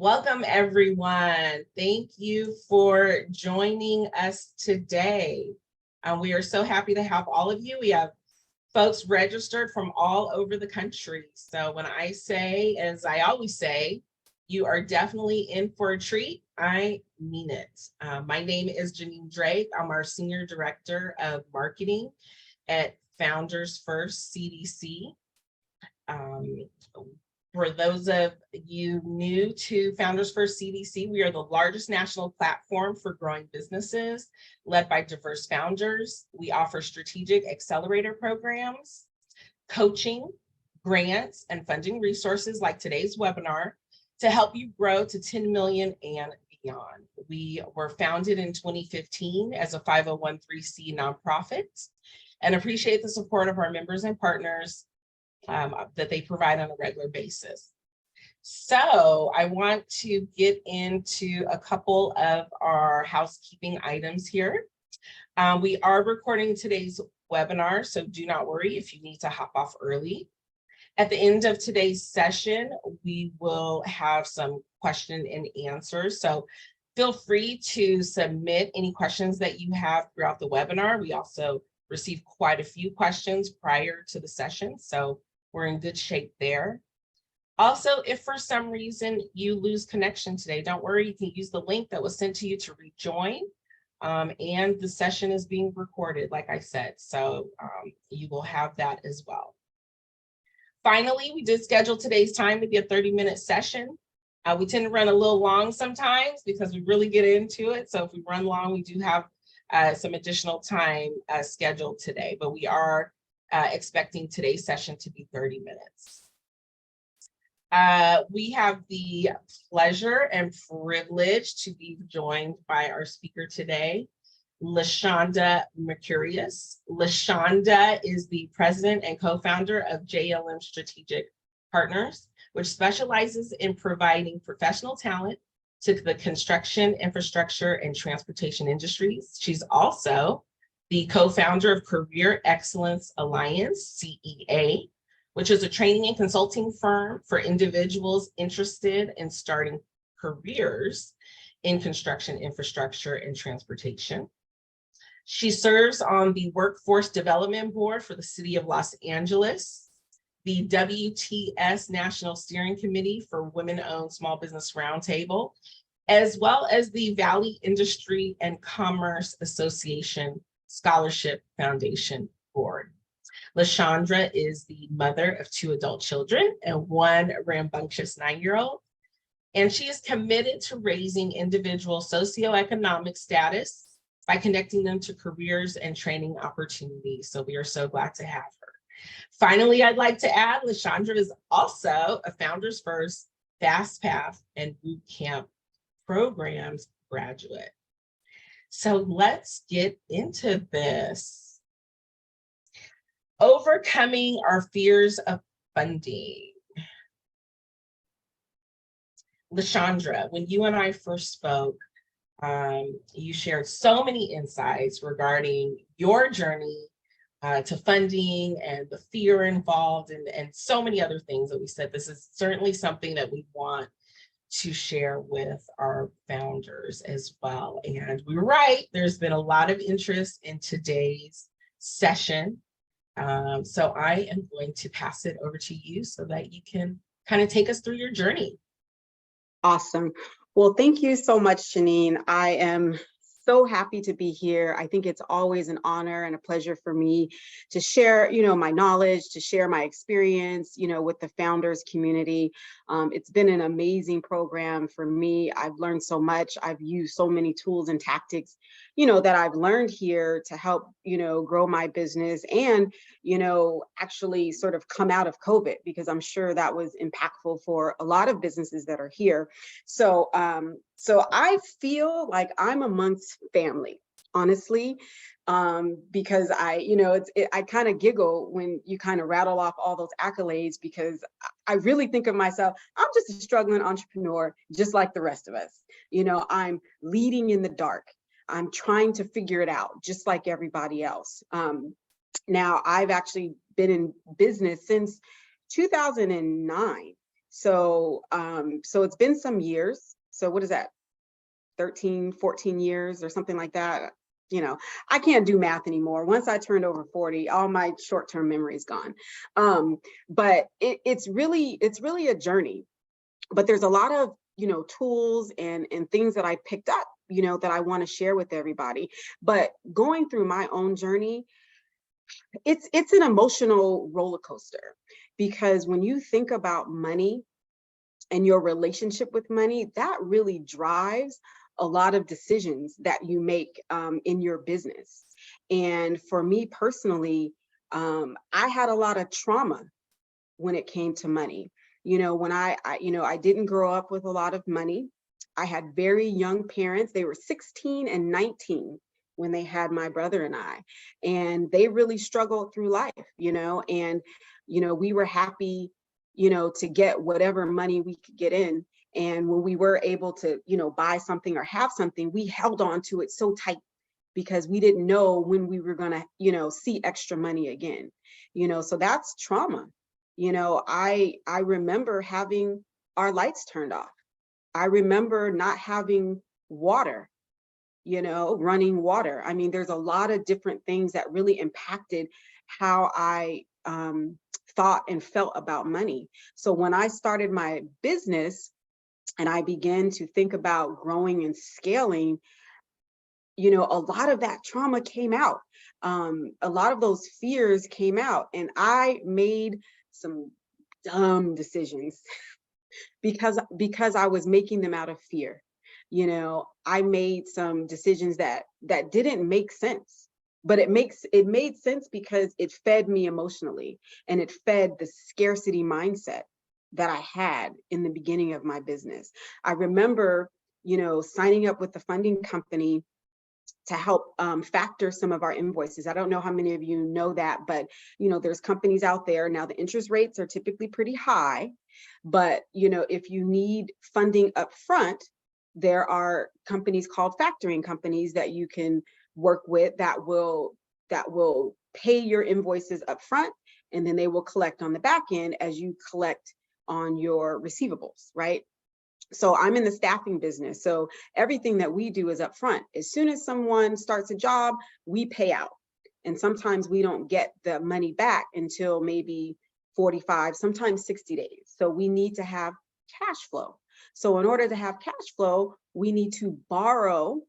Welcome, everyone. Thank you for joining us today. We are so happy to have all of you. We have folks registered from all over the country. So when I say, as I always say, you are definitely in for a treat, I mean it. My name is Janine Drake. I'm our Senior Director of Marketing at Founders First CDC. For those of you new to Founders First CDC, we are the largest national platform for growing businesses led by diverse founders. We offer strategic accelerator programs, coaching, grants, and funding resources like today's webinar to help you grow to 10 million and beyond. We were founded in 2015 as a 501(c) nonprofit and appreciate the support of our members and partners that they provide on a regular basis. So I want to get into a couple of our housekeeping items here. We are recording today's webinar, so do not worry if you need to hop off early. At the end of today's session, we will have some question and answers. So feel free to submit any questions that you have throughout the webinar. We also received quite a few questions prior to the session, so we're in good shape there. Also, if for some reason you lose connection today, don't worry, you can use the link that was sent to you to rejoin. And the session is being recorded, like I said, so you will have that as well. Finally, we did schedule today's time to be a 30-minute session. We tend to run a little long sometimes because we really get into it. So if we run long, we do have some additional time scheduled today, but we are expecting today's session to be 30 minutes. We have the pleasure and privilege to be joined by our speaker today, LaShondra Mercurius. LaShondra is the president and co-founder of JLM Strategic Partners, which specializes in providing professional talent to the construction, infrastructure, and transportation industries. She's also the co-founder of Career Excellence Alliance, CEA, which is a training and consulting firm for individuals interested in starting careers in construction, infrastructure, and transportation. She serves on the Workforce Development Board for the City of Los Angeles, the WTS National Steering Committee for Women-Owned Small Business Roundtable, as well as the Valley Industry and Commerce Association Scholarship Foundation Board. LaShondra is the mother of 2 adult children and 1 rambunctious 9-year-old, and she is committed to raising individual socioeconomic status by connecting them to careers and training opportunities. So we are so glad to have her. Finally, I'd like to add, LaShondra is also a Founders First, Fast Path, and Boot Camp programs graduate. So let's get into this. Overcoming our fears of funding. LaShondra, when you and I first spoke, you shared so many insights regarding your journey to funding and the fear involved and so many other things that we said. This is certainly something that we want to share with our founders as well. And we were right, there's been a lot of interest in today's session. So I am going to pass it over to you so that you can kind of take us through your journey. Awesome. Well, thank you so much, Janine. I am so happy to be here. I think it's always an honor and a pleasure for me to share, my knowledge, to share my experience, with the founders community. It's been an amazing program for me. I've learned so much. I've used so many tools and tactics, that I've learned here to help, grow my business and, actually sort of come out of COVID, because I'm sure that was impactful for a lot of businesses that are here. So I feel like I'm amongst family, honestly, because I kind of giggle when you kind of rattle off all those accolades, because I really think of myself, I'm just a struggling entrepreneur, just like the rest of us. I'm leading in the dark. I'm trying to figure it out, just like everybody else. Now, I've actually been in business since 2009. So, so it's been some years. So what is that? 13, 14 years or something like that. You know, I can't do math anymore. Once I turned over 40, all my short-term memory is gone. But it's really a journey. But there's a lot of, you know, tools and things that I picked up, you know, that I want to share with everybody. But going through my own journey, it's an emotional roller coaster, because when you think about money and your relationship with money, that really drives a lot of decisions that you make in your business. And for me personally, I had a lot of trauma when it came to money. You know, when I didn't grow up with a lot of money. I had very young parents. They were 16 and 19 when they had my brother and I, and they really struggled through life, you know, and, you know, we were happy, you know, to get whatever money we could get in. And when we were able to, you know, buy something or have something, we held on to it so tight because we didn't know when we were going to, you know, see extra money again, you know, so that's trauma. You know, I remember having our lights turned off. I remember not having water, you know, running water. I mean, there's a lot of different things that really impacted how I thought and felt about money. So when I started my business and I began to think about growing and scaling, you know, a lot of that trauma came out. A lot of those fears came out, and I made some dumb decisions because I was making them out of fear. You know, I made some decisions that didn't make sense, but it made sense because it fed me emotionally, and it fed the scarcity mindset that I had in the beginning of my business. I remember, you know, signing up with the funding company to help factor some of our invoices. I don't know how many of you know that, but you know, there's companies out there now. The interest rates are typically pretty high, but you know, if you need funding up front, there are companies called factoring companies that you can work with that will pay your invoices up front, and then they will collect on the back end as you collect on your receivables, right? So I'm in the staffing business. So everything that we do is upfront. As soon as someone starts a job, we pay out. And sometimes we don't get the money back until maybe 45, sometimes 60 days. So we need to have cash flow. So in order to have cash flow, we need to borrow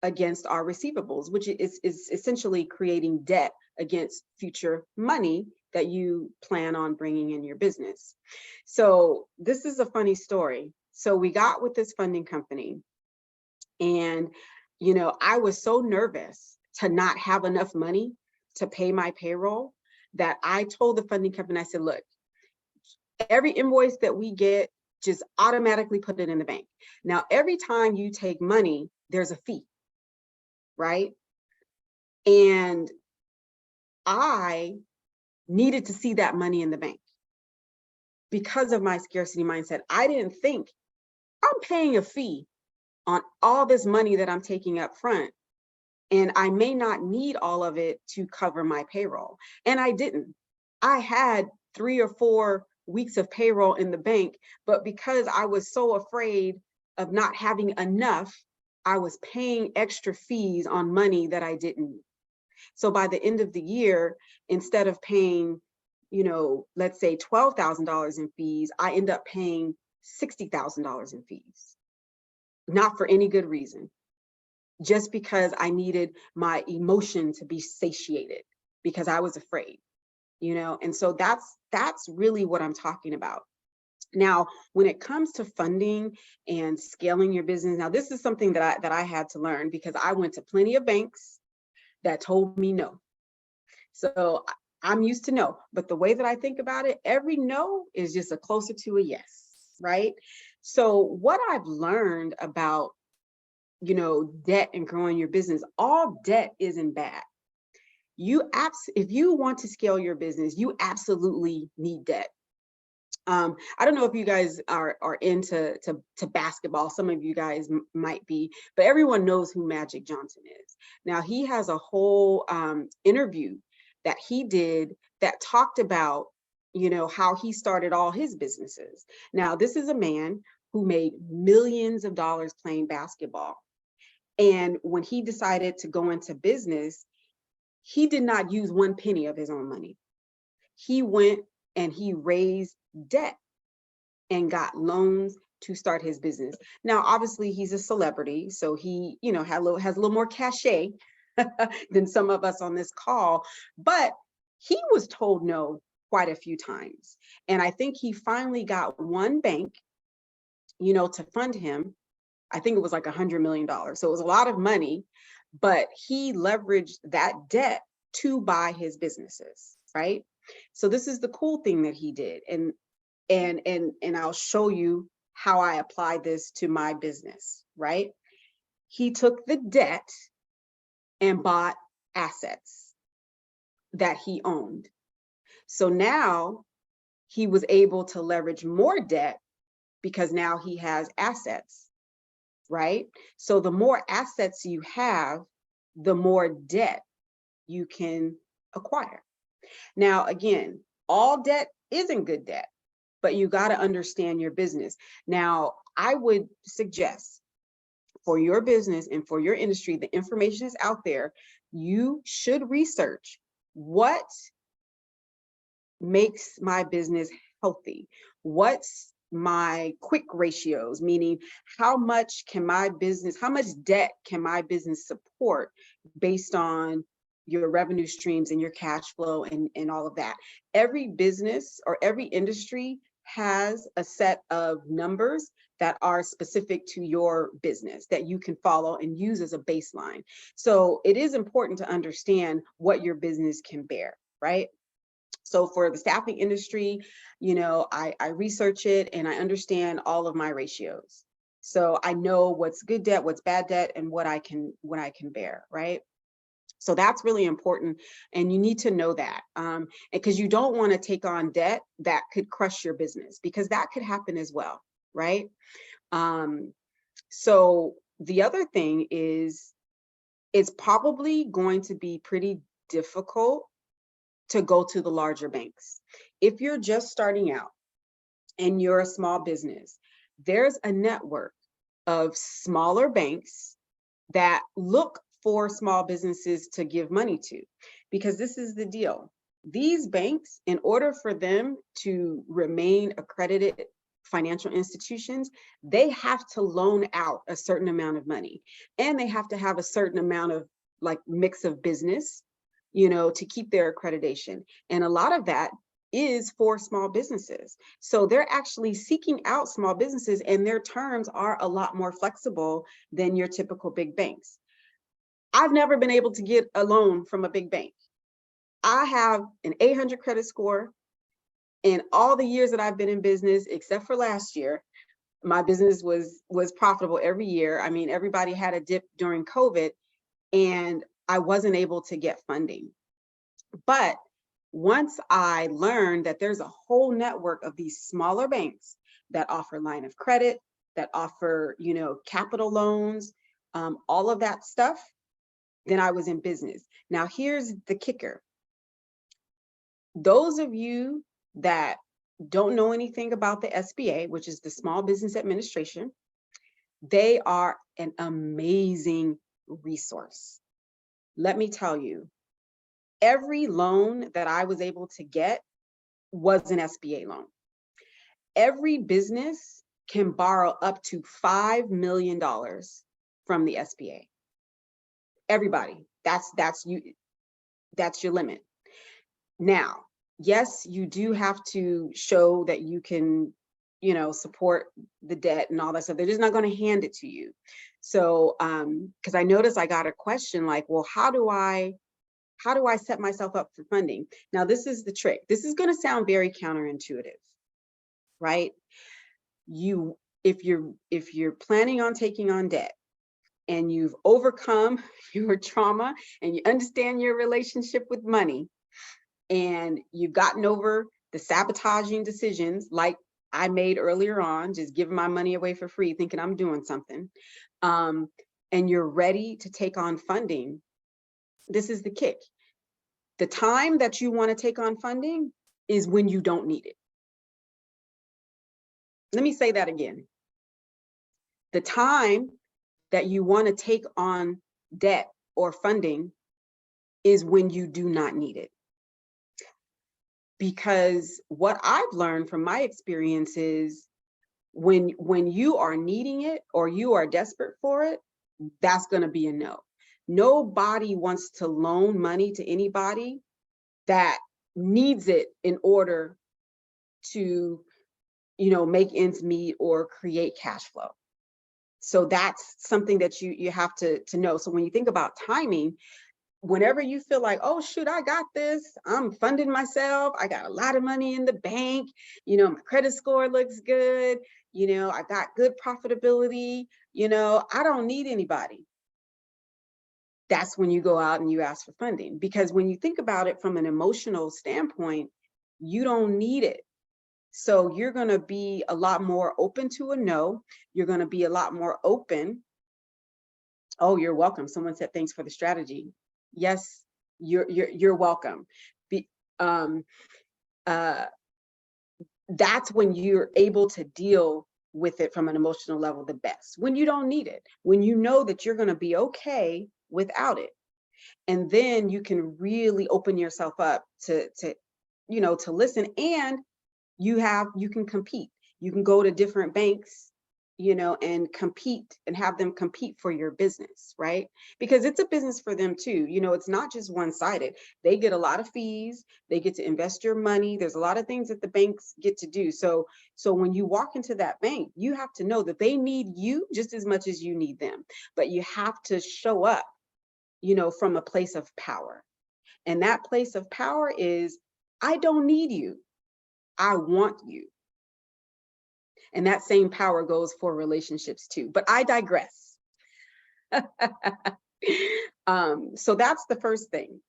against our receivables, which is essentially creating debt against future money that you plan on bringing in your business. So this is a funny story. So we got with this funding company, and, you know, I was so nervous to not have enough money to pay my payroll that I told the funding company, I said, look, every invoice that we get, just automatically put it in the bank. Now, every time you take money, there's a fee, right? And I needed to see that money in the bank because of my scarcity mindset. I didn't think I'm paying a fee on all this money that I'm taking up front, and I may not need all of it to cover my payroll. And I didn't. I had 3 or 4 weeks of payroll in the bank, but because I was so afraid of not having enough, I was paying extra fees on money that I didn't need. So by the end of the year, instead of paying, you know, let's say $12,000 in fees, I end up paying $60,000 in fees, not for any good reason, just because I needed my emotion to be satiated because I was afraid, you know. And so that's really what I'm talking about. Now, when it comes to funding and scaling your business, now this is something that I had to learn because I went to plenty of banks that told me no. So I'm used to no, but the way that I think about it, every no is just a closer to a yes, right? So what I've learned about, you know, debt and growing your business, all debt isn't bad. If you want to scale your business, you absolutely need debt. I don't know if you guys are into basketball. Some of you guys might be, but everyone knows who Magic Johnson is. Now, he has a whole interview that he did that talked about how he started all his businesses. Now, this is a man who made millions of dollars playing basketball. And when he decided to go into business, he did not use one penny of his own money. He went and he raised debt and got loans to start his business. Now, obviously, he's a celebrity, so he, has a little more cachet than some of us on this call, but he was told no quite a few times. And I think he finally got one bank, to fund him. I think it was like $100 million. So it was a lot of money, but he leveraged that debt to buy his businesses, right? So this is the cool thing that he did. And I'll show you how I apply this to my business, right? He took the debt and bought assets that he owned. So now he was able to leverage more debt because now he has assets, right? So the more assets you have, the more debt you can acquire. Now, again, all debt isn't good debt, but you got to understand your business. Now, I would suggest for your business and for your industry, the information is out there. You should research what makes my business healthy. What's my quick ratios, meaning how much debt can my business support based on your revenue streams and your cash flow and all of that. Every business or every industry has a set of numbers that are specific to your business that you can follow and use as a baseline. So it is important to understand what your business can bear, right? So for the staffing industry, I research it and I understand all of my ratios. So I know what's good debt, what's bad debt, and what I can bear, right? So that's really important. And you need to know that because you don't want to take on debt that could crush your business, because that could happen as well, right? So the other thing is, it's probably going to be pretty difficult to go to the larger banks. If you're just starting out and you're a small business, there's a network of smaller banks that look for small businesses to give money to, because this is the deal. These banks, in order for them to remain accredited financial institutions, they have to loan out a certain amount of money, and they have to have a certain amount of mix of business, to keep their accreditation. And a lot of that is for small businesses. So they're actually seeking out small businesses, and their terms are a lot more flexible than your typical big banks. I've never been able to get a loan from a big bank. I have an 800 credit score. In all the years that I've been in business, except for last year, my business was profitable every year. I mean, everybody had a dip during COVID, and I wasn't able to get funding. But once I learned that there's a whole network of these smaller banks that offer line of credit, that offer, capital loans, all of that stuff, then I was in business. Now, here's the kicker. Those of you that don't know anything about the SBA, which is the Small Business Administration, they are an amazing resource. Let me tell you, every loan that I was able to get was an SBA loan. Every business can borrow up to $5 million from the SBA. Everybody, that's your limit. Now, yes, you do have to show that you can, support the debt and all that stuff. They're just not going to hand it to you. So, because I noticed I got a question like, well, how do I set myself up for funding? Now, this is the trick. This is going to sound very counterintuitive, right? If you're planning on taking on debt, and you've overcome your trauma and you understand your relationship with money, and you've gotten over the sabotaging decisions like I made earlier on, just giving my money away for free, thinking I'm doing something, and you're ready to take on funding, this is the kick. The time that you want to take on funding, is when you don't need it. Let me say that again. The time that you want to take on debt or funding is when you do not need it. Because what I've learned from my experience is when you are needing it or you are desperate for it, that's going to be a no. Nobody wants to loan money to anybody that needs it in order to, make ends meet or create cash flow. So that's something that you have to know. So when you think about timing, whenever you feel like, oh, shoot, I got this, I'm funding myself, I got a lot of money in the bank, my credit score looks good, I got good profitability, I don't need anybody. That's when you go out and you ask for funding. Because when you think about it from an emotional standpoint, you don't need it. So you're going to be a lot more open to a no. You're going to be a lot more open. Oh, you're welcome. Someone said, thanks for the strategy. Yes, you're welcome. That's when you're able to deal with it from an emotional level the best. When you don't need it, when you know that you're going to be okay without it. And then you can really open yourself up to listen, and you can compete. You can go to different banks, and compete and have them compete for your business, right? Because it's a business for them too. It's not just one-sided. They get a lot of fees. They get to invest your money. There's a lot of things that the banks get to do. So when you walk into that bank, you have to know that they need you just as much as you need them. But you have to show up, from a place of power. And that place of power is, I don't need you. I want you. And that same power goes for relationships too. But I digress. So that's the first thing.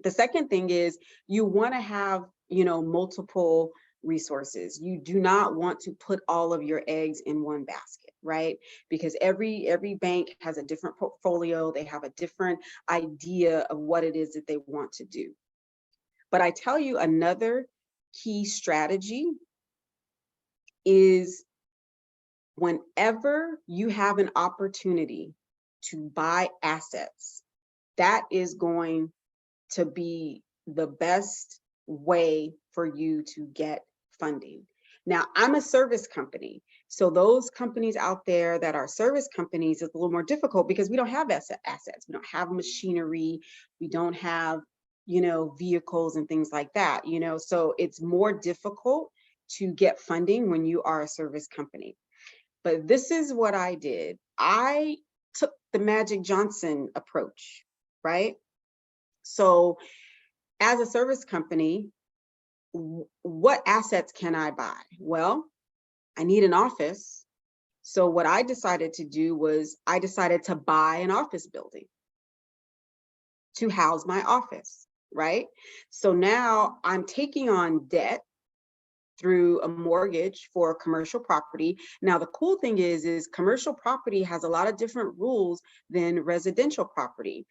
The second thing is you want to have, multiple resources. You do not want to put all of your eggs in one basket, right? Because every bank has a different portfolio. They have a different idea of what it is that they want to do. But I tell you, another key strategy is whenever you have an opportunity to buy assets, that is going to be the best way for you to get funding. Now, I'm a service company. So those companies out there that are service companies is a little more difficult because we don't have assets. We don't have machinery. We don't have, vehicles and things like that, so it's more difficult to get funding when you are a service company. But this is what I did. I took the Magic Johnson approach, right? So as a service company, what assets can I buy? Well, I need an office. So what I decided to do was I decided to buy an office building to house my office, right? So now I'm taking on debt through a mortgage for commercial property. Now, the cool thing is commercial property has a lot of different rules than residential property.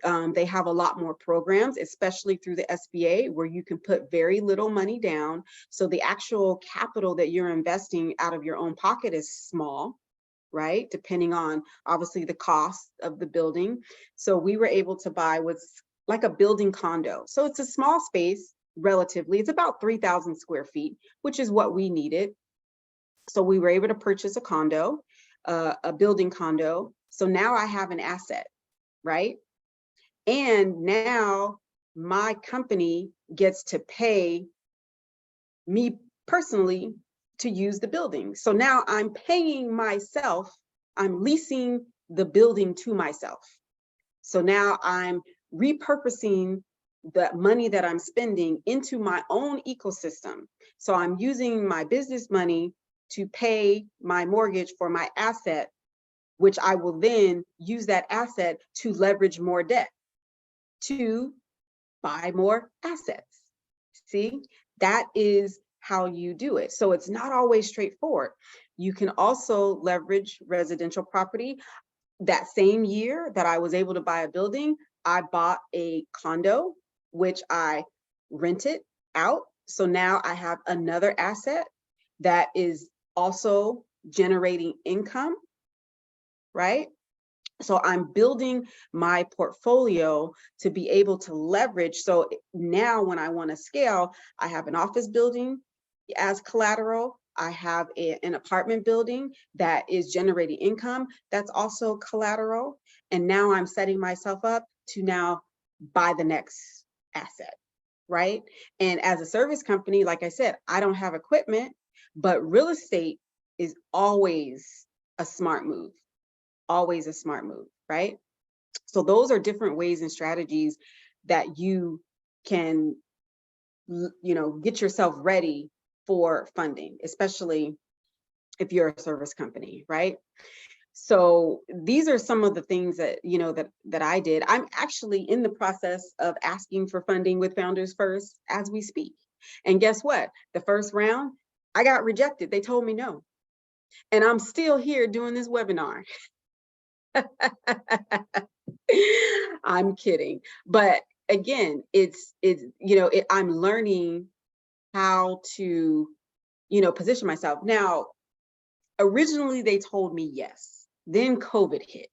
They have a lot more programs, especially through the SBA, where you can put very little money down. So the actual capital that you're investing out of your own pocket is small, right? Depending on obviously the cost of the building. So we were able to buy what's like a building condo. So it's a small space. Relatively, it's about 3,000 square feet, which is what we needed. So we were able to purchase a condo, a building condo. So now I have an asset, right? And now my company gets to pay me personally to use the building. So now I'm paying myself, I'm leasing the building to myself. So now I'm repurposing the money that I'm spending into my own ecosystem. So I'm using my business money to pay my mortgage for my asset, which I will then use that asset to leverage more debt, to buy more assets. See, that is how you do it. So it's not always straightforward. You can also leverage residential property. That same year that I was able to buy a building, I bought a condo, which I rented out So now I have another asset that is also generating income, right? So I'm building my portfolio to be able to leverage. So now when I want to scale, I have an office building as collateral. I have an apartment building that is generating income. That's also collateral. And now I'm setting myself up to now buy the next asset, right? And as a service company, like I said, I don't have equipment, but real estate is always a smart move, always a smart move, right? So those are different ways and strategies that you can, get yourself ready for funding, especially if you're a service company, right? So these are some of the things that, that I did. I'm actually in the process of asking for funding with Founders First as we speak. And guess what? The first round, I got rejected. They told me no. And I'm still here doing this webinar. I'm kidding. But again, I'm learning how to, position myself. Now, originally they told me yes. Then COVID hit.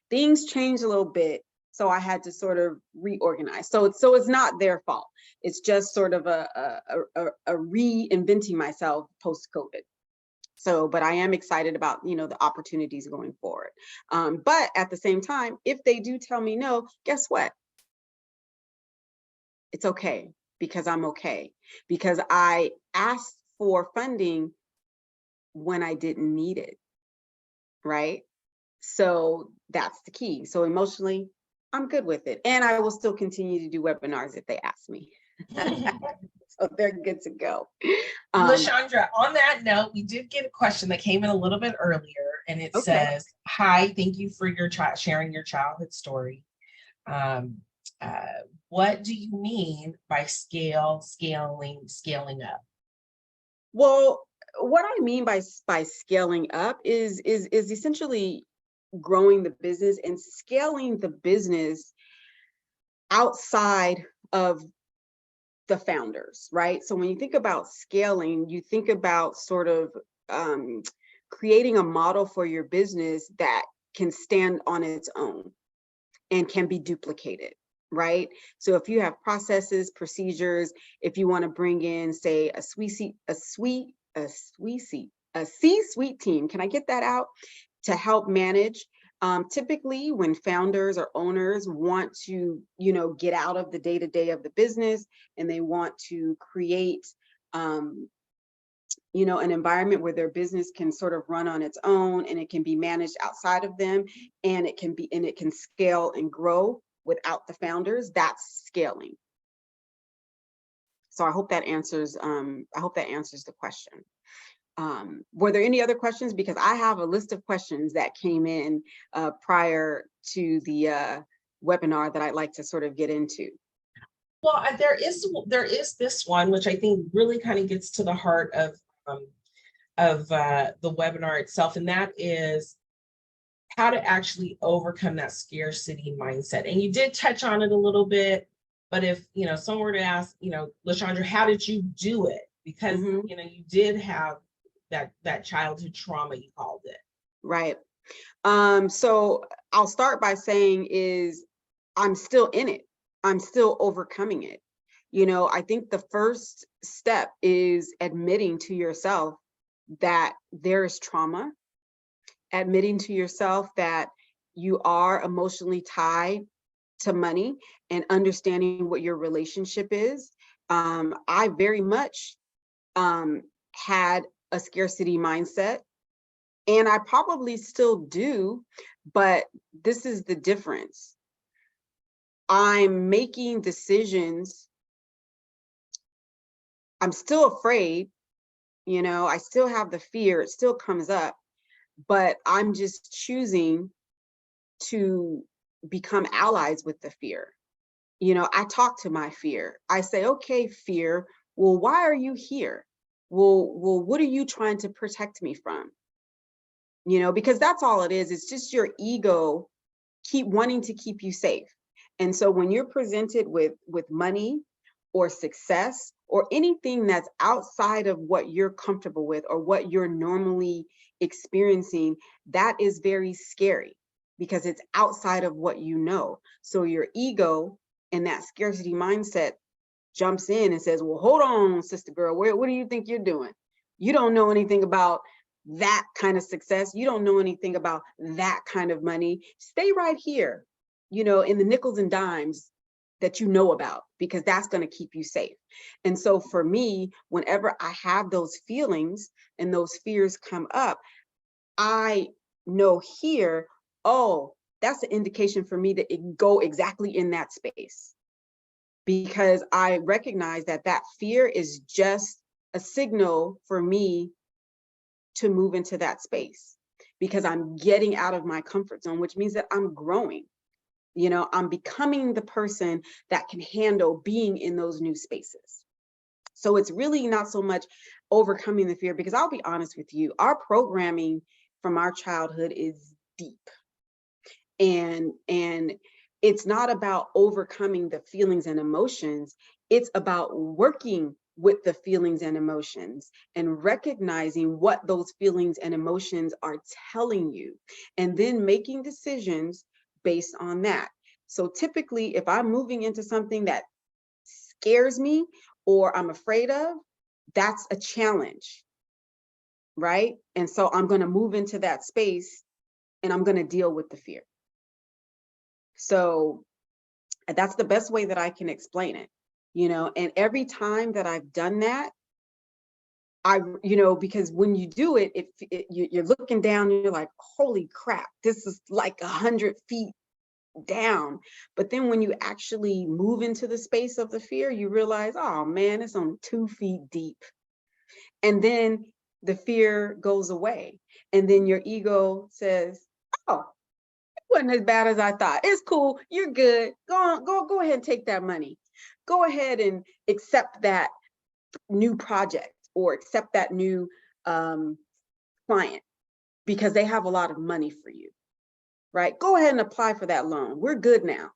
Things changed a little bit. So I had to sort of reorganize. So it's not their fault. It's just sort of a reinventing myself post-COVID. So, but I am excited about, the opportunities going forward. But at the same time, if they do tell me no, guess what? It's okay, because I'm okay. Because I asked for funding when I didn't need it, right? So that's the key. So emotionally, I'm good with it. And I will still continue to do webinars if they ask me. So they're good to go. LaShondra, on that note, we did get a question that came in a little bit earlier, and it says, hi, thank you for your sharing your childhood story. What do you mean by scaling up? Well, what I mean by scaling up is essentially growing the business and scaling the business outside of the founders, right? So when you think about scaling, you think about sort of creating a model for your business that can stand on its own and can be duplicated, right? So if you have processes, procedures, if you want to bring in, say, a C-suite team, can I get that out, to help manage? Typically, when founders or owners want to, get out of the day-to-day of the business and they want to create, an environment where their business can sort of run on its own and it can be managed outside of them, and it can scale and grow without the founders, that's scaling. So I hope that answers the question. Were there any other questions? Because I have a list of questions that came in prior to the webinar that I'd like to sort of get into. Well, there is this one, which I think really kind of gets to the heart of the webinar itself, and that is how to actually overcome that scarcity mindset. And you did touch on it a little bit, but if someone were to ask, LaShondra, how did you do it? Because you did have that childhood trauma, you called it. Right. So I'll start by saying is I'm still in it. I'm still overcoming it. I think the first step is admitting to yourself that there is trauma, admitting to yourself that you are emotionally tied to money, and understanding what your relationship is. I very much had a scarcity mindset, and I probably still do, but this is the difference. I'm making decisions. I'm still afraid, I still have the fear, it still comes up, but I'm just choosing to become allies with the fear. I talk to my fear. I say, okay, fear, well, why are you here? Well, what are you trying to protect me from? Because that's all it is. It's just your ego keep wanting to keep you safe. And so when you're presented with money or success or anything that's outside of what you're comfortable with or what you're normally experiencing, that is very scary because it's outside of what you know. So your ego and that scarcity mindset jumps in and says, well, hold on, sister girl, what do you think you're doing? You don't know anything about that kind of success. You don't know anything about that kind of money. Stay right here, you know, in the nickels and dimes that you know about, because that's going to keep you safe. And so for me, whenever I have those feelings and those fears come up, I know here, oh, that's an indication for me to go exactly in that space, because I recognize that that fear is just a signal for me to move into that space, because I'm getting out of my comfort zone, which means that I'm growing. You know, I'm becoming the person that can handle being in those new spaces. So it's really not so much overcoming the fear, because I'll be honest with you, our programming from our childhood is deep. And it's not about overcoming the feelings and emotions. It's about working with the feelings and emotions and recognizing what those feelings and emotions are telling you, and then making decisions based on that. So typically, if I'm moving into something that scares me or I'm afraid of, that's a challenge, right? And so I'm going to move into that space and I'm going to deal with the fear. So that's the best way that I can explain it, you know, and every time that I've done that, you know, because when you do it, you're looking down and you're like, holy crap, this is like 100 feet down. But then when you actually move into the space of the fear, you realize, oh man, it's only 2 feet deep. And then the fear goes away. And then your ego says, oh, it wasn't as bad as I thought. It's cool. You're good. Go ahead and take that money. Go ahead and accept that new project or accept that new client, because they have a lot of money for you, right? Go ahead and apply for that loan. We're good now,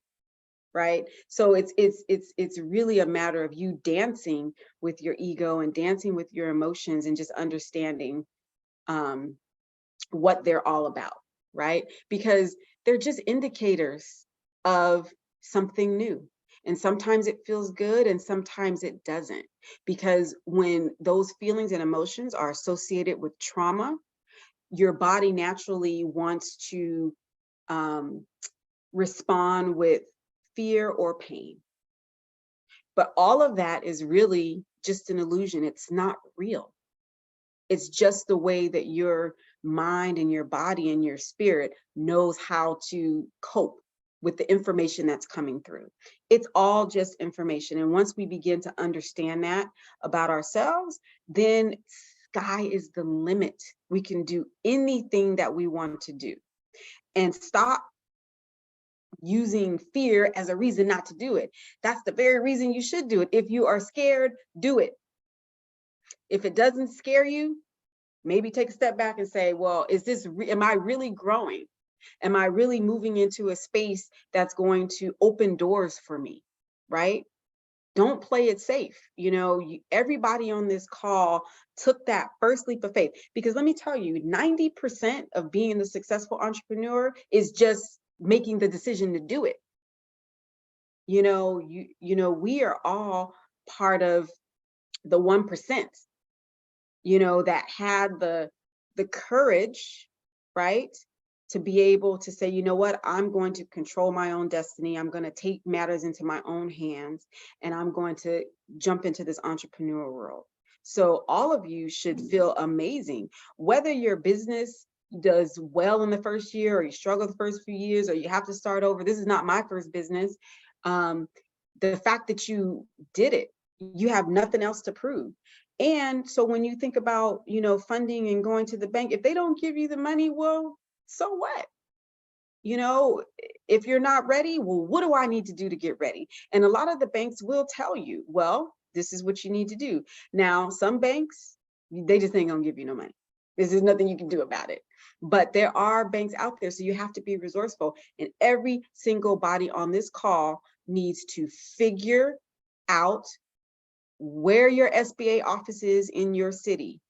right? So it's really a matter of you dancing with your ego and dancing with your emotions and just understanding what they're all about, right? Because they're just indicators of something new. And sometimes it feels good and sometimes it doesn't. Because when those feelings and emotions are associated with trauma, your body naturally wants to respond with fear or pain. But all of that is really just an illusion. It's not real. It's just the way that your mind and your body and your spirit knows how to cope with the information that's coming through. It's all just information. And once we begin to understand that about ourselves, then sky is the limit. We can do anything that we want to do, and stop using fear as a reason not to do it. That's the very reason you should do it. If you are scared, do it. If it doesn't scare you, maybe take a step back and say, well, am I really growing? Am I really moving into a space that's going to open doors for me, right? Don't play it safe. You know, everybody on this call took that first leap of faith, because let me tell you, 90% of being a successful entrepreneur is just making the decision to do it. You know, we are all part of the 1%, you know, that had the courage, right, to be able to say, you know what, I'm going to control my own destiny. I'm going to take matters into my own hands, and I'm going to jump into this entrepreneurial world. So all of you should feel amazing, whether your business does well in the first year or you struggle the first few years or you have to start over. This is not my first business. The fact that you did it, you have nothing else to prove. And so when you think about, you know, funding and going to the bank, if they don't give you the money, well, so what? You know, if you're not ready, well, what do I need to do to get ready? And a lot of the banks will tell you, well, this is what you need to do. Now, some banks, they just ain't gonna give you no money. There's nothing you can do about it. But there are banks out there, so you have to be resourceful. And every single body on this call needs to figure out where your SBA office is in your city.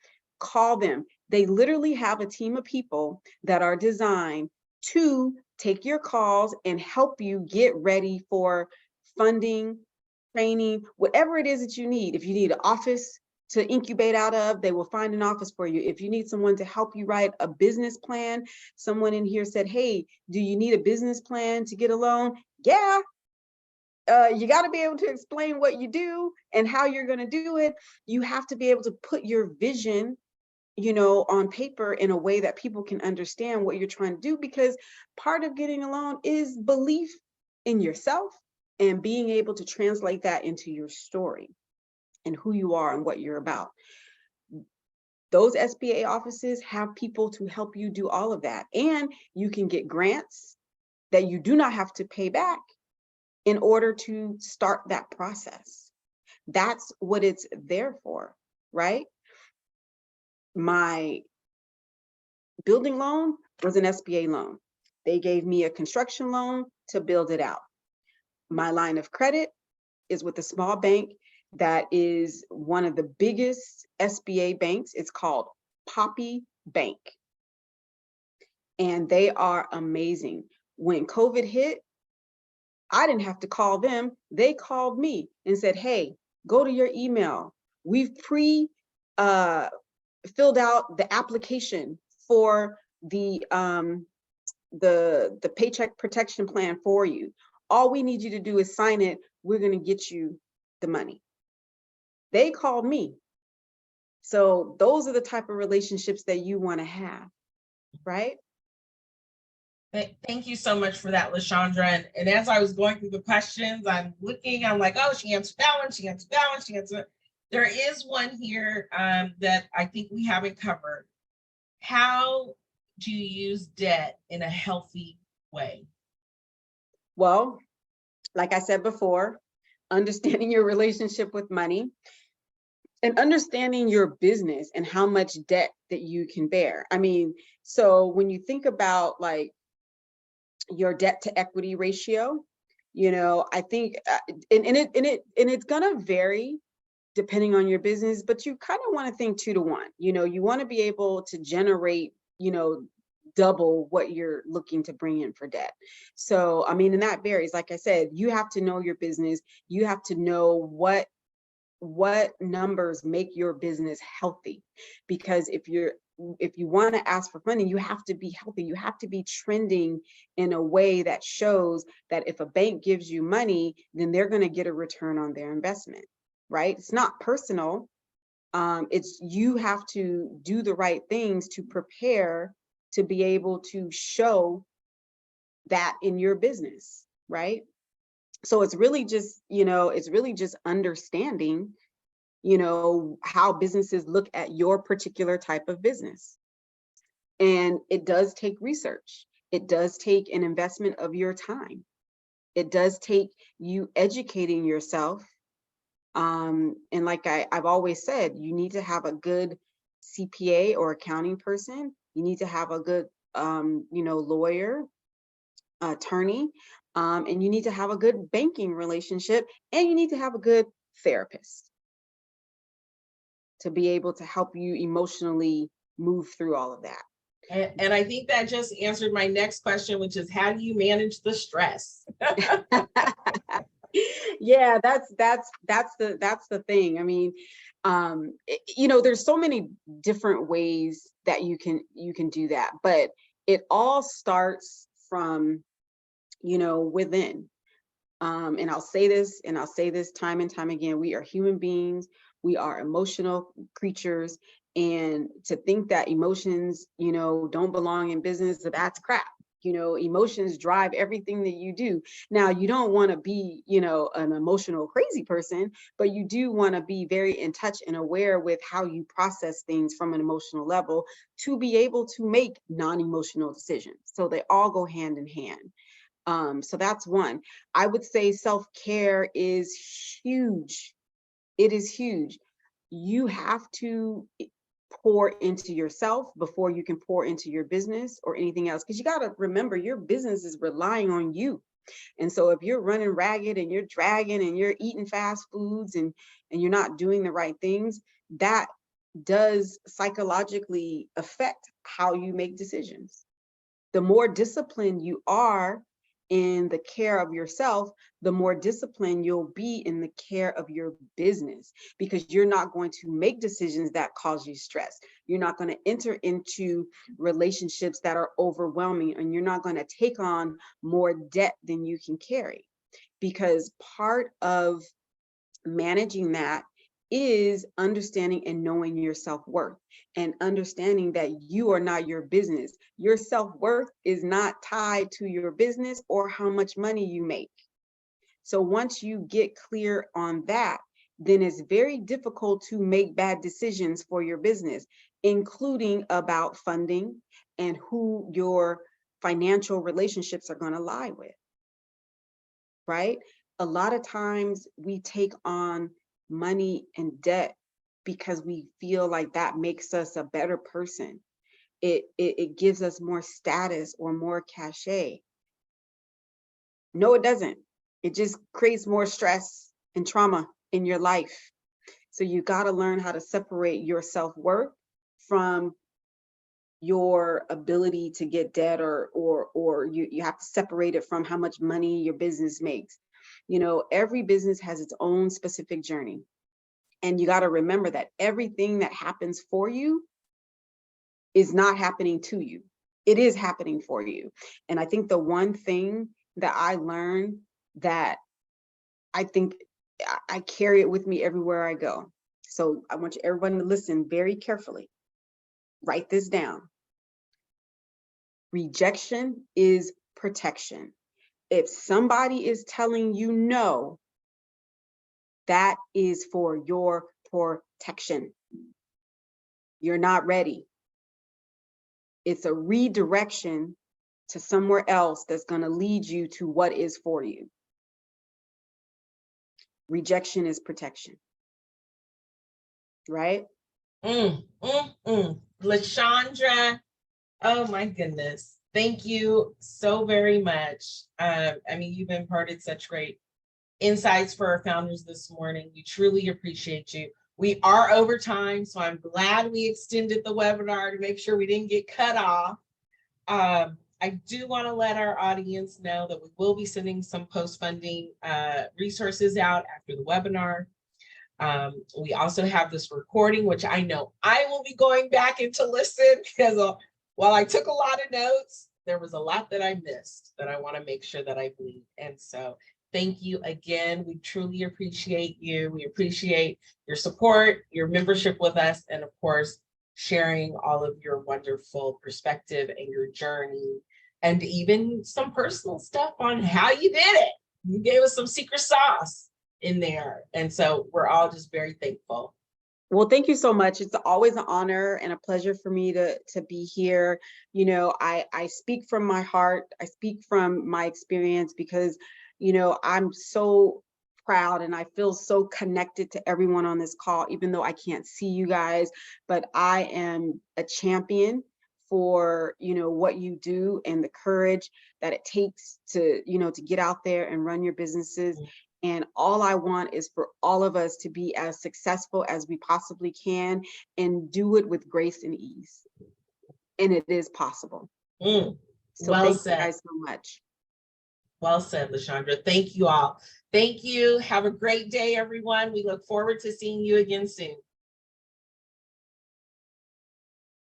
Call them. They literally have a team of people that are designed to take your calls and help you get ready for funding, training, whatever it is that you need. If you need an office to incubate out of, they will find an office for you. If you need someone to help you write a business plan, someone in here said, hey, do you need a business plan to get a loan? Yeah. You got to be able to explain what you do and how you're going to do it. You have to be able to put your vision, on paper in a way that people can understand what you're trying to do, because part of getting a loan is belief in yourself and being able to translate that into your story and who you are and what you're about. Those SBA offices have people to help you do all of that. And you can get grants that you do not have to pay back in order to start that process. That's what it's there for, right? My building loan was an SBA loan. They gave me a construction loan to build it out. My line of credit is with a small bank that is one of the biggest SBA banks. It's called Poppy Bank. And they are amazing. When COVID hit, I didn't have to call them. They called me and said, hey, go to your email. We've filled out the application for the Paycheck Protection Plan for you. All we need you to do is sign it. We're going to get you the money. They called me. So those are the type of relationships that you want to have, right? Thank you so much for that, LaShondra. And as I was going through the questions, I'm like, oh, she answered that one, she answered that one, she answered. There is one here that I think we haven't covered. How do you use debt in a healthy way? Well, like I said before, understanding your relationship with money and understanding your business and how much debt that you can bear. I mean, so when you think about like your debt to equity ratio, I think, and it's gonna vary depending on your business, but you kind of want to think 2 to 1. You want to be able to generate, double what you're looking to bring in for debt. So, I mean, and that varies. Like I said, you have to know your business. You have to know what numbers make your business healthy, because if you want to ask for money, you have to be healthy. You have to be trending in a way that shows that if a bank gives you money, then they're going to get a return on their investment, right? It's not personal. It's you have to do the right things to prepare to be able to show that in your business, right? So it's really just, understanding, how businesses look at your particular type of business. And it does take research. It does take an investment of your time. It does take you educating yourself. And like I've always said, you need to have a good CPA or accounting person. You need to have a good, lawyer, attorney, and you need to have a good banking relationship, and you need to have a good therapist to be able to help you emotionally move through all of that. And I think that just answered my next question, which is, how do you manage the stress? Yeah, that's the thing. I mean, there's so many different ways that you can do that, but it all starts from, within. And I'll say this time and time again, we are human beings, we are emotional creatures, and to think that emotions, don't belong in business, that's crap. Emotions drive everything that you do. Now, you don't want to be, an emotional crazy person, but you do want to be very in touch and aware with how you process things from an emotional level to be able to make non-emotional decisions. So they all go hand in hand. So that's one. I would say self-care is huge. It is huge. You have to pour into yourself before you can pour into your business or anything else, because you got to remember your business is relying on you. And so if you're running ragged and you're dragging and you're eating fast foods and and you're not doing the right things, that does psychologically affect how you make decisions. The more disciplined you are in the care of yourself, the more disciplined you'll be in the care of your business, because you're not going to make decisions that cause you stress. You're not going to enter into relationships that are overwhelming, and you're not going to take on more debt than you can carry. Because part of managing that is understanding and knowing your self-worth, and understanding that you are not your business. Your self-worth is not tied to your business or how much money you make. So once you get clear on that, then it's very difficult to make bad decisions for your business, including about funding and who your financial relationships are going to lie with, right? A lot of times we take on money and debt because we feel like that makes us a better person. It gives us more status or more cachet. No, it doesn't. It just creates more stress and trauma in your life. So you got to learn how to separate your self-worth from your ability to get debt, or you have to separate it from how much money your business makes. You know, every business has its own specific journey. And you got to remember that everything that happens for you is not happening to you. It is happening for you. And I think the one thing that I learned that I think I carry it with me everywhere I go. So I want everyone to listen very carefully. Write this down. Rejection is protection. If somebody is telling you no, that is for your protection. You're not ready. It's a redirection to somewhere else that's going to lead you to what is for you. Rejection is protection. Right? LaShondra, oh my goodness. Thank you so very much. I mean, you've imparted such great insights for our founders this morning. We truly appreciate you. We are over time, so I'm glad we extended the webinar to make sure we didn't get cut off. I do want to let our audience know that we will be sending some post-funding resources out after the webinar. We also have this recording, which I know I will be going back in to listen, because while I took a lot of notes, there was a lot that I missed that I want to make sure that I glean. And so thank you again. We truly appreciate you. We appreciate your support, your membership with us, and of course, sharing all of your wonderful perspective and your journey, and even some personal stuff on how you did it. You gave us some secret sauce in there. And so we're all just very thankful. Well, thank you so much. It's always an honor and a pleasure for me to be here. You know, I speak from my heart. I speak from my experience, because, you know, I'm so proud and I feel so connected to everyone on this call, even though I can't see you guys, but I am a champion for, you know, what you do and the courage that it takes to, you know, to get out there and run your businesses. And all I want is for all of us to be as successful as we possibly can, and do it with grace and ease. And it is possible. So well thank said. you guys so much. Well said, LaShondra. Thank you all. Thank you. Have a great day, everyone. We look forward to seeing you again soon.